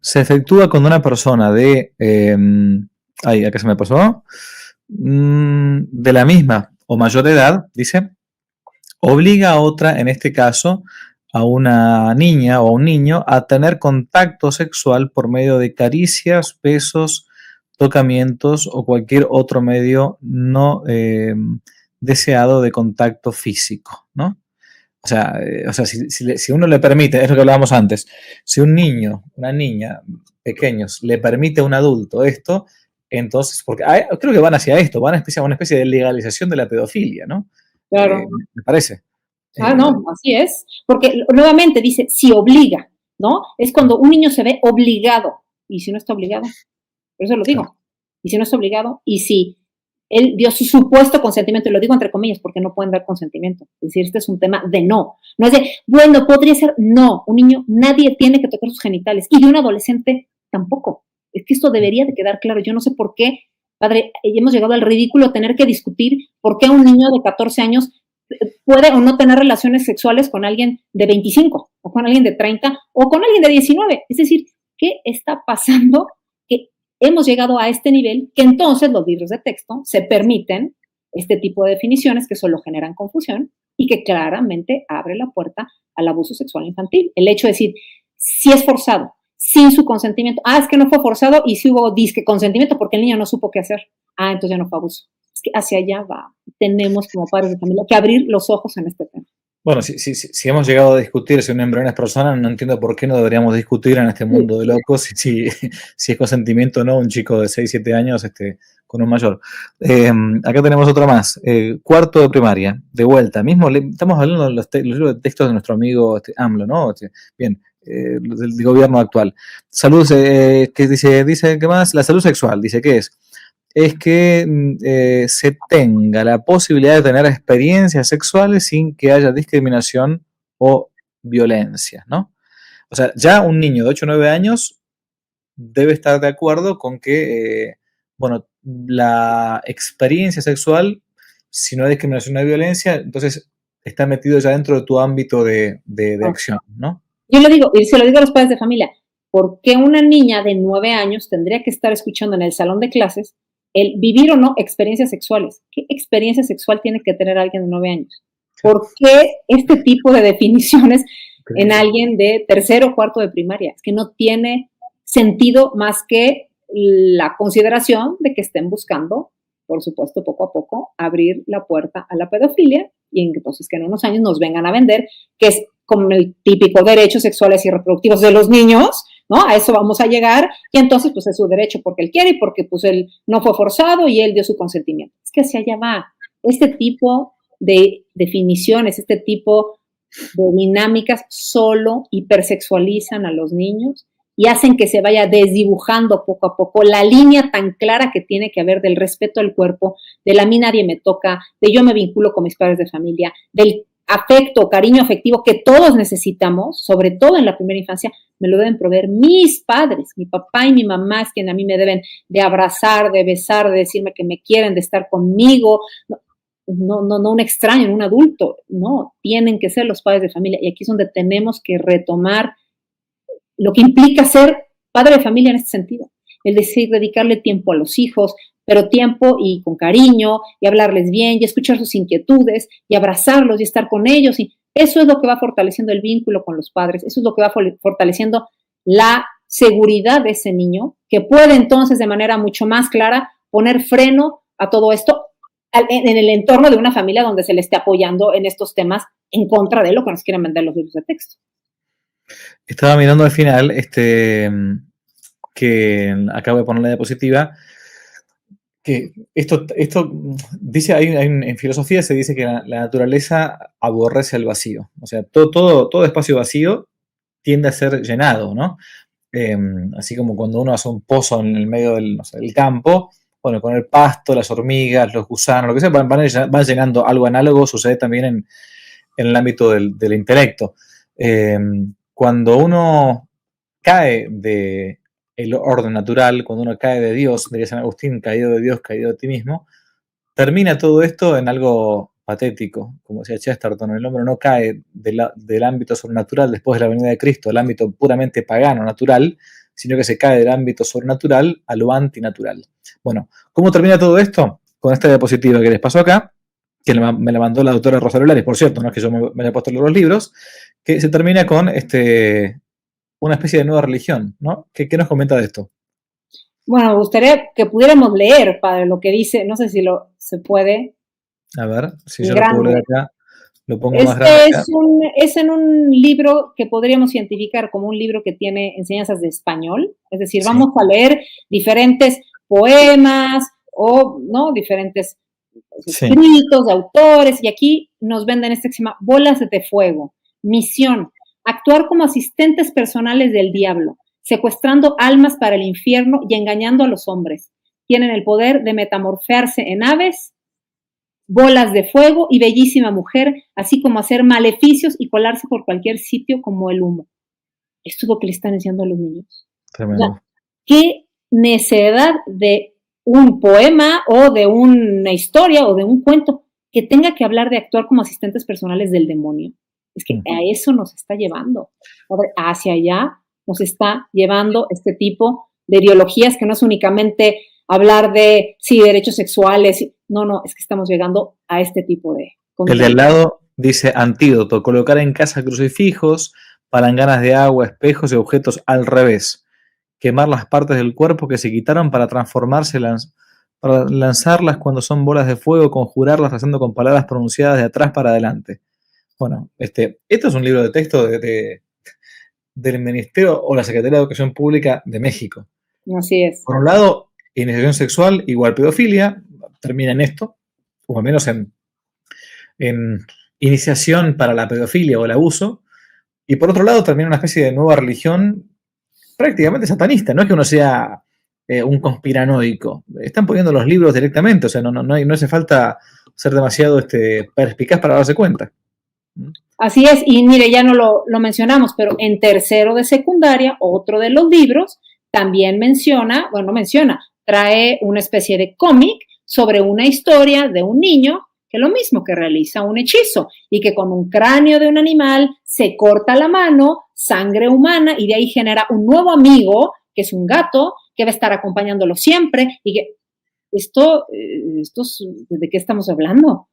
Se efectúa cuando una persona de... acá se me pasó. De la misma o mayor edad, dice, obliga a otra, en este caso, a una niña o a un niño, a tener contacto sexual por medio de caricias, besos, tocamientos o cualquier otro medio no deseado de contacto físico, ¿no? O sea, si uno le permite, es lo que hablábamos antes, si un niño, una niña, pequeños, le permite a un adulto esto, entonces, porque creo que van hacia esto, van a una especie de legalización de la pedofilia, ¿no? Claro. Me parece. No, así es. Porque nuevamente dice, si obliga, ¿no? Es cuando un niño se ve obligado. ¿Y si no está obligado? Por eso lo digo. Claro. Y si no está obligado, y si él dio su supuesto consentimiento, y lo digo entre comillas porque no pueden dar consentimiento. Es decir, este es un tema de no. No es de, bueno, podría ser, no. Un niño, nadie tiene que tocar sus genitales. Y de un adolescente tampoco. Es que esto debería de quedar claro. Yo no sé por qué, padre, hemos llegado al ridículo de tener que discutir por qué un niño de 14 años puede o no tener relaciones sexuales con alguien de 25, o con alguien de 30, o con alguien de 19. Es decir, ¿qué está pasando? Que hemos llegado a este nivel que entonces los libros de texto se permiten este tipo de definiciones que solo generan confusión y que claramente abre la puerta al abuso sexual infantil. El hecho de decir, si es forzado, sin su consentimiento. Es que no fue forzado y sí hubo disque consentimiento porque el niño no supo qué hacer. Entonces ya no fue abuso. Es que hacia allá va. Tenemos como padres de familia que abrir los ojos en este tema. Bueno, si hemos llegado a discutir si un embrión es persona, no entiendo por qué no deberíamos discutir en este mundo de locos si es consentimiento o no un chico de 6, 7 años con un mayor. Acá tenemos otra más. Cuarto de primaria, de vuelta. Estamos hablando de los libros de textos de nuestro amigo AMLO, ¿no? Bien. Del gobierno actual. Salud, que dice ¿qué más? La salud sexual, dice ¿qué es? Es que se tenga la posibilidad de tener experiencias sexuales sin que haya discriminación o violencia, ¿no? O sea, ya un niño de 8 o 9 años debe estar de acuerdo con que, la experiencia sexual, si no hay discriminación o violencia, entonces está metido ya dentro de tu ámbito de acción, ¿no? Yo le digo, y se lo digo a los padres de familia, ¿por qué una niña de 9 años tendría que estar escuchando en el salón de clases el vivir o no experiencias sexuales? ¿Qué experiencia sexual tiene que tener alguien de 9 años? ¿Por qué este tipo de definiciones en alguien de tercero o cuarto de primaria? Es que no tiene sentido más que la consideración de que estén buscando, por supuesto, poco a poco, abrir la puerta a la pedofilia y entonces que en unos años nos vengan a vender, que es como el típico derechos sexuales y reproductivos de los niños, ¿no? A eso vamos a llegar y entonces pues es su derecho porque él quiere y porque pues él no fue forzado y él dio su consentimiento. Es que hacia allá va. Este tipo de definiciones, este tipo de dinámicas solo hipersexualizan a los niños y hacen que se vaya desdibujando poco a poco la línea tan clara que tiene que haber del respeto al cuerpo, del a mí nadie me toca, de yo me vinculo con mis padres de familia, del afecto, cariño afectivo que todos necesitamos, sobre todo en la primera infancia, me lo deben proveer mis padres, mi papá y mi mamá es quien a mí me deben de abrazar, de besar, de decirme que me quieren, de estar conmigo, no un extraño, un adulto, no, tienen que ser los padres de familia y aquí es donde tenemos que retomar lo que implica ser padre de familia en este sentido, es decir, dedicarle tiempo a los hijos, pero tiempo y con cariño, y hablarles bien, y escuchar sus inquietudes, y abrazarlos, y estar con ellos, y eso es lo que va fortaleciendo el vínculo con los padres, eso es lo que va fortaleciendo la seguridad de ese niño, que puede entonces de manera mucho más clara poner freno a todo esto en el entorno de una familia donde se le esté apoyando en estos temas en contra de lo que nos quieren vender los libros de texto. Estaba mirando al final, que acabo de poner la diapositiva, que esto dice, en filosofía se dice que la naturaleza aborrece el vacío. O sea, todo espacio vacío tiende a ser llenado, ¿no? Así como cuando uno hace un pozo en el medio del campo, bueno, con el pasto, las hormigas, los gusanos, lo que sea, van llenando algo análogo, sucede también en el ámbito del intelecto. Cuando uno cae del orden natural, cuando uno cae de Dios, diría San Agustín, caído de Dios, caído de ti mismo, termina todo esto en algo patético, como decía Chesterton. El hombre no cae del ámbito sobrenatural después de la venida de Cristo, el ámbito puramente pagano, natural, sino que se cae del ámbito sobrenatural a lo antinatural. Bueno, ¿cómo termina todo esto? Con esta diapositiva que les pasó acá, que me la mandó la doctora Rosario Lares, por cierto, no es que yo me haya puesto a leer los libros, que se termina con una especie de nueva religión, ¿no? ¿Qué nos comenta de esto? Bueno, me gustaría que pudiéramos leer, padre, lo que dice, no sé si se puede. A ver, si yo lo puedo leer acá, lo pongo más grande. grande. Es en un libro que podríamos identificar como un libro que tiene enseñanzas de español, es decir, vamos a leer diferentes poemas o, ¿no?, diferentes escritos de autores, y aquí nos venden este que se llama Bolas de Fuego, misión, actuar como asistentes personales del diablo, secuestrando almas para el infierno y engañando a los hombres. Tienen el poder de metamorfearse en aves, bolas de fuego y bellísima mujer, así como hacer maleficios y colarse por cualquier sitio como el humo. Esto es lo que le están enseñando a los niños. Tremendo. O sea, qué necedad de un poema o de una historia o de un cuento que tenga que hablar de actuar como asistentes personales del demonio. Es que a eso nos está llevando. Hacia allá nos está llevando este tipo de ideologías que no es únicamente hablar de, sí, derechos sexuales. No, es que estamos llegando a este tipo de... El de al lado dice antídoto, colocar en casa crucifijos, palanganas de agua, espejos y objetos al revés. Quemar las partes del cuerpo que se quitaron para transformárselas, para lanzarlas cuando son bolas de fuego, conjurarlas haciendo con palabras pronunciadas de atrás para adelante. Bueno, esto es un libro de texto del Ministerio o la Secretaría de Educación Pública de México. Así es. Por un lado, iniciación sexual igual pedofilia, termina en esto, o al menos en iniciación para la pedofilia o el abuso, y por otro lado termina una especie de nueva religión prácticamente satanista. No es que uno sea un conspiranoico, están poniendo los libros directamente, o sea, no hace falta ser demasiado perspicaz para darse cuenta. Así es, y mire, ya no lo mencionamos, pero en tercero de secundaria, otro de los libros también trae una especie de cómic sobre una historia de un niño que lo mismo, que realiza un hechizo y que con un cráneo de un animal se corta la mano, sangre humana, y de ahí genera un nuevo amigo, que es un gato, que va a estar acompañándolo siempre, y que ¿de qué estamos hablando?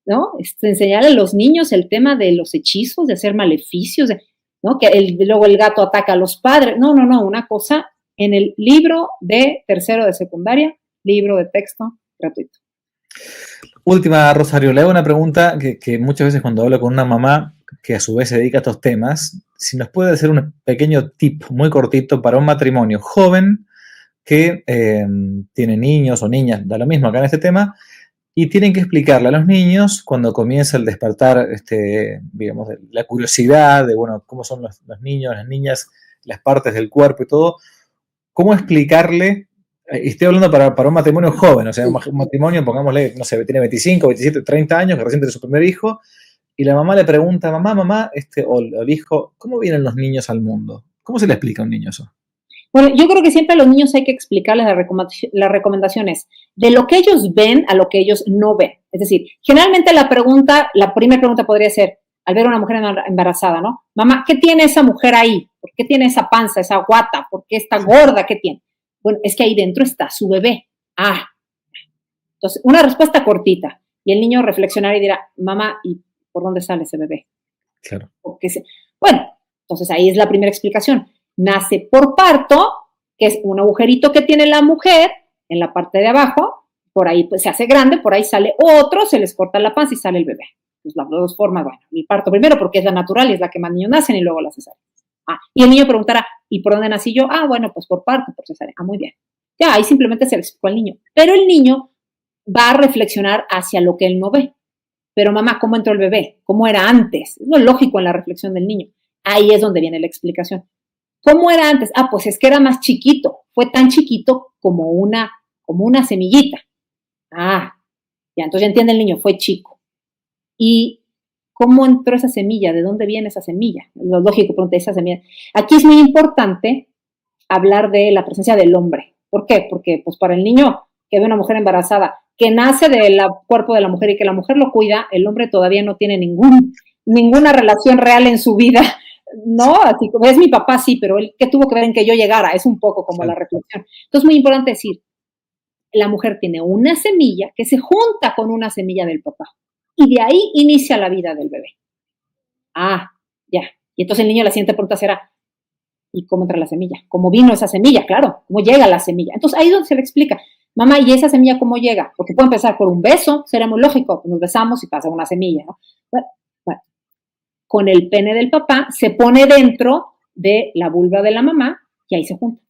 ¿No? Enseñar a los niños el tema de los hechizos, de hacer maleficios, ¿no? Que luego el gato ataca a los padres. No, una cosa en el libro de tercero de secundaria, libro de texto gratuito. Última, Rosario, le hago una pregunta que muchas veces cuando hablo con una mamá que a su vez se dedica a estos temas, si nos puede hacer un pequeño tip muy cortito para un matrimonio joven que tiene niños o niñas, da lo mismo acá en este tema, y tienen que explicarle a los niños cuando comienza el despertar, digamos, la curiosidad de, bueno, cómo son los niños, las niñas, las partes del cuerpo y todo, cómo explicarle, y estoy hablando para un matrimonio joven, o sea, un matrimonio, pongámosle, no sé, tiene 25, 27, 30 años, que recién tiene su primer hijo, y la mamá le pregunta, mamá, o el hijo, ¿cómo vienen los niños al mundo? ¿Cómo se le explica a un niño eso? Bueno, yo creo que siempre a los niños hay que explicarles las recomendaciones de lo que ellos ven a lo que ellos no ven. Es decir, generalmente la primera pregunta podría ser, al ver a una mujer embarazada, ¿no? Mamá, ¿qué tiene esa mujer ahí? ¿Por qué tiene esa panza, esa guata? ¿Por qué está gorda? ¿Qué tiene? Bueno, es que ahí dentro está su bebé. Entonces, una respuesta cortita. Y el niño reflexionará y dirá, mamá, ¿y por dónde sale ese bebé? Claro. Bueno, entonces ahí es la primera explicación. Nace por parto, que es un agujerito que tiene la mujer en la parte de abajo, por ahí pues se hace grande, por ahí sale otro, se les corta la panza y sale el bebé. Pues las dos formas, bueno, el parto primero porque es la natural y es la que más niños nacen y luego la cesárea. Y el niño preguntará, ¿y por dónde nací yo? Bueno, pues por parto, por cesárea. Muy bien. Ya, ahí simplemente se le explicó al niño. Pero el niño va a reflexionar hacia lo que él no ve. Pero mamá, ¿cómo entró el bebé? ¿Cómo era antes? Es lo lógico en la reflexión del niño. Ahí es donde viene la explicación. ¿Cómo era antes? Pues es que era más chiquito. Fue tan chiquito como una semillita. Ya, entonces ya entiende el niño, fue chico. ¿Y cómo entró esa semilla? ¿De dónde viene esa semilla? Lo lógico, pregunta esa semilla. Aquí es muy importante hablar de la presencia del hombre. ¿Por qué? Porque pues para el niño que ve una mujer embarazada, que nace del cuerpo de la mujer y que la mujer lo cuida, el hombre todavía no tiene ninguna relación real en su vida, ¿no? Así como es mi papá, sí, pero él, ¿qué tuvo que ver en que yo llegara? Es un poco como la reflexión. Entonces, muy importante decir, la mujer tiene una semilla que se junta con una semilla del papá y de ahí inicia la vida del bebé. Ya. Y entonces el niño, la siguiente pregunta será, ¿y cómo entra la semilla? ¿Cómo vino esa semilla? Claro, ¿cómo llega la semilla? Entonces ahí es donde se le explica, mamá, ¿y esa semilla cómo llega? Porque puede empezar por un beso, sería muy lógico, nos besamos y pasa una semilla, ¿no? Bueno, con el pene del papá se pone dentro de la vulva de la mamá y ahí se junta.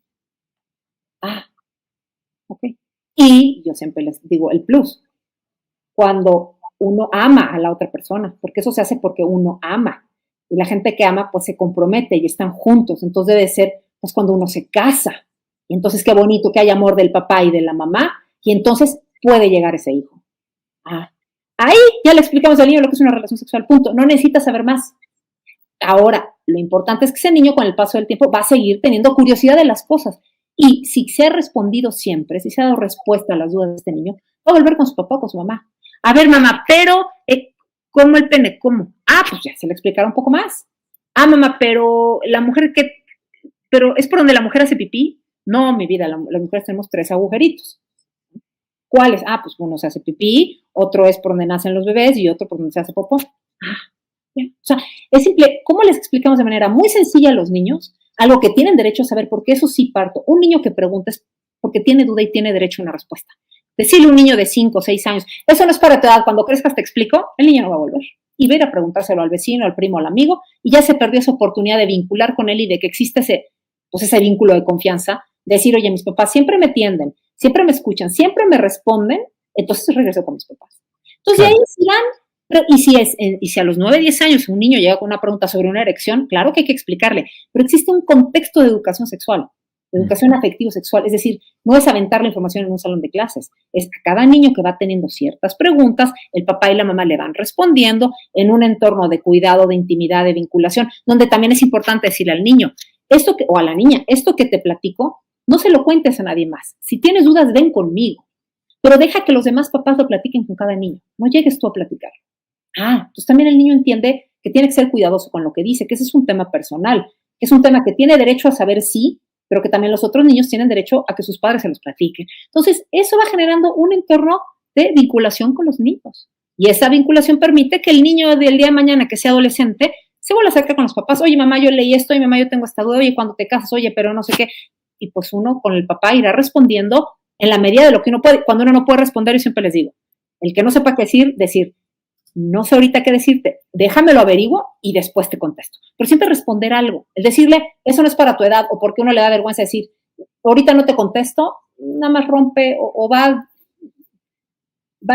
Ok. Y yo siempre les digo el plus, cuando uno ama a la otra persona, porque eso se hace porque uno ama. Y la gente que ama, pues se compromete y están juntos. Entonces debe ser, pues cuando uno se casa. Y entonces qué bonito que haya amor del papá y de la mamá. Y entonces puede llegar ese hijo. Ahí ya le explicamos al niño lo que es una relación sexual, punto. No necesita saber más. Ahora, lo importante es que ese niño con el paso del tiempo va a seguir teniendo curiosidad de las cosas. Y si se ha respondido siempre, si se ha dado respuesta a las dudas de este niño, va a volver con su papá o con su mamá. A ver, mamá, pero, ¿cómo el pene? ¿Cómo? Pues ya se le explicará un poco más. Mamá, pero la mujer pero ¿es por donde la mujer hace pipí? No, mi vida, las mujeres tenemos 3 agujeritos. ¿Cuáles? Pues uno se hace pipí, otro es por donde nacen los bebés y otro por donde se hace popó. Ya. O sea, es simple. ¿Cómo les explicamos de manera muy sencilla a los niños algo que tienen derecho a saber? Porque eso sí parto. Un niño que pregunta es porque tiene duda y tiene derecho a una respuesta. Decirle a un niño de 5 o 6 años, eso no es para tu edad, cuando crezcas te explico, el niño no va a volver. Y va a ir a preguntárselo al vecino, al primo, al amigo, y ya se perdió esa oportunidad de vincular con él y de que existe ese vínculo de confianza, decir, oye, mis papás siempre me atienden, siempre me escuchan, siempre me responden, entonces regreso con mis papás. Entonces, claro. Ahí irán, y si a los 9, 10 años un niño llega con una pregunta sobre una erección, claro que hay que explicarle, pero existe un contexto de educación sexual, de educación afectivo-sexual, es decir, no es aventar la información en un salón de clases, es a cada niño que va teniendo ciertas preguntas, el papá y la mamá le van respondiendo en un entorno de cuidado, de intimidad, de vinculación, donde también es importante decirle al niño, o a la niña, esto que te platico, no se lo cuentes a nadie más. Si tienes dudas, ven conmigo, pero deja que los demás papás lo platiquen con cada niño, no llegues tú a platicar. Entonces también el niño entiende que tiene que ser cuidadoso con lo que dice, que ese es un tema personal, que es un tema que tiene derecho a saber sí, pero que también los otros niños tienen derecho a que sus padres se los platiquen. Entonces, eso va generando un entorno de vinculación con los niños. Y esa vinculación permite que el niño del día de mañana, que sea adolescente, se vuelva a acercar con los papás. Oye, mamá, yo leí esto, oye, mamá, yo tengo esta duda, oye, cuando te casas, oye, pero no sé qué. Y pues uno con el papá irá respondiendo en la medida de lo que uno puede. Cuando uno no puede responder, yo siempre les digo, el que no sepa qué decir, no sé ahorita qué decirte, déjamelo averiguo y después te contesto. Pero siempre responder algo. El decirle, eso no es para tu edad, o porque uno le da vergüenza decir, ahorita no te contesto, nada más rompe o va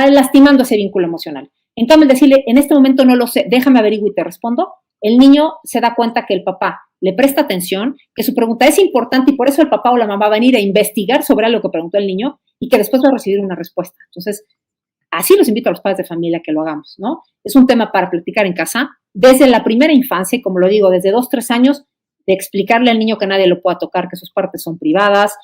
lastimando ese vínculo emocional. En cambio, el decirle, en este momento no lo sé, déjame averiguo y te respondo, el niño se da cuenta que el papá le presta atención, que su pregunta es importante y por eso el papá o la mamá van a ir a investigar sobre algo que preguntó el niño y que después va a recibir una respuesta. Entonces, así los invito a los padres de familia que lo hagamos, ¿no? Es un tema para platicar en casa desde la primera infancia, y como lo digo, desde 2, 3 años, de explicarle al niño que nadie lo pueda tocar, que sus partes son privadas,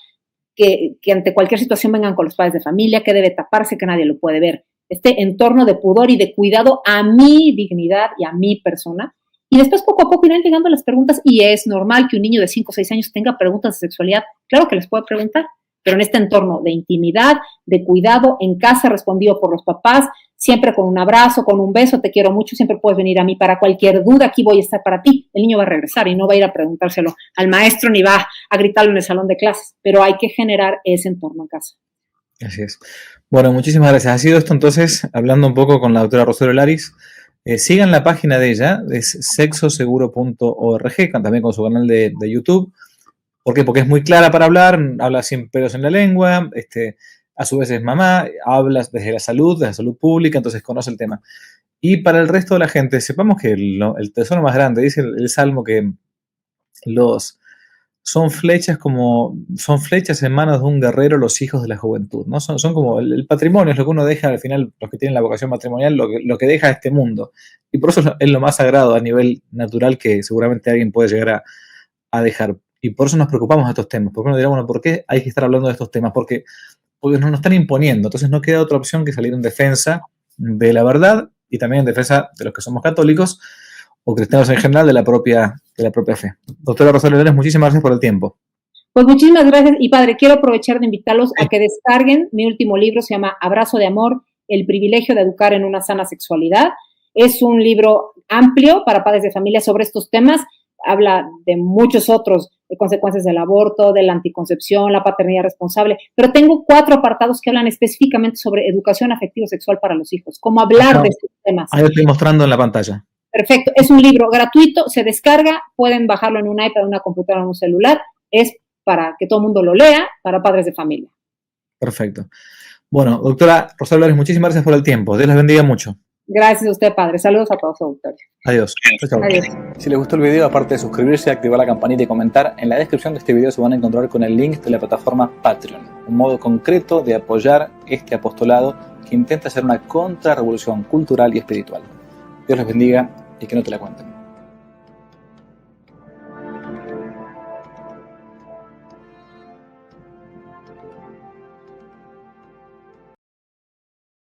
que ante cualquier situación vengan con los padres de familia, que debe taparse, que nadie lo puede ver. Este entorno de pudor y de cuidado a mi dignidad y a mi persona. Y después, poco a poco, irán llegando las preguntas, y es normal que un niño de 5 o 6 años tenga preguntas de sexualidad. Claro que les puede preguntar, pero en este entorno de intimidad, de cuidado, en casa respondido por los papás, siempre con un abrazo, con un beso, te quiero mucho, siempre puedes venir a mí para cualquier duda, aquí voy a estar para ti. El niño va a regresar y no va a ir a preguntárselo al maestro ni va a gritarlo en el salón de clases, pero hay que generar ese entorno en casa. Así es. Bueno, muchísimas gracias. Ha sido esto entonces, hablando un poco con la doctora Rosario Laris. Sigan la página de ella, es sexoseguro.org, también con su canal de YouTube. ¿Por qué? Porque es muy clara para hablar, habla sin pelos en la lengua, a su vez es mamá, habla desde la salud pública, entonces conoce el tema. Y para el resto de la gente, sepamos que el tesoro más grande, dice el Salmo que son flechas en manos de un guerrero los hijos de la juventud, ¿no? Son como el patrimonio, es lo que uno deja al final, los que tienen la vocación matrimonial, lo que deja a este mundo. Y por eso es lo más sagrado a nivel natural que seguramente alguien puede llegar a dejar. Y por eso nos preocupamos de estos temas. Porque uno dirá, bueno, ¿por qué hay que estar hablando de estos temas? Porque nos están imponiendo. Entonces no queda otra opción que salir en defensa de la verdad y también en defensa de los que somos católicos o cristianos en general de la propia fe. Doctora Rosario Laris, muchísimas gracias por el tiempo. Pues muchísimas gracias. Y padre, quiero aprovechar de invitarlos a que descarguen mi último libro, se llama Abrazo de Amor, el privilegio de educar en una sana sexualidad. Es un libro amplio para padres de familia sobre estos temas. Habla de muchos otros, de consecuencias del aborto, de la anticoncepción, la paternidad responsable, pero tengo 4 apartados que hablan específicamente sobre educación afectivo-sexual para los hijos, cómo hablar de estos temas. Ahí lo estoy mostrando en la pantalla. Perfecto, es un libro gratuito, se descarga, pueden bajarlo en un iPad, en una computadora, en un celular, es para que todo el mundo lo lea, para padres de familia. Perfecto. Bueno, doctora Rosario Laris, muchísimas gracias por el tiempo, Dios les bendiga mucho. Gracias a usted, padre. Saludos a todos, doctor. Adiós. Adiós. Si les gustó el video, aparte de suscribirse, activar la campanita y comentar, en la descripción de este video se van a encontrar con el link de la plataforma Patreon, un modo concreto de apoyar este apostolado que intenta hacer una contrarrevolución cultural y espiritual. Dios les bendiga y que no te la cuenten.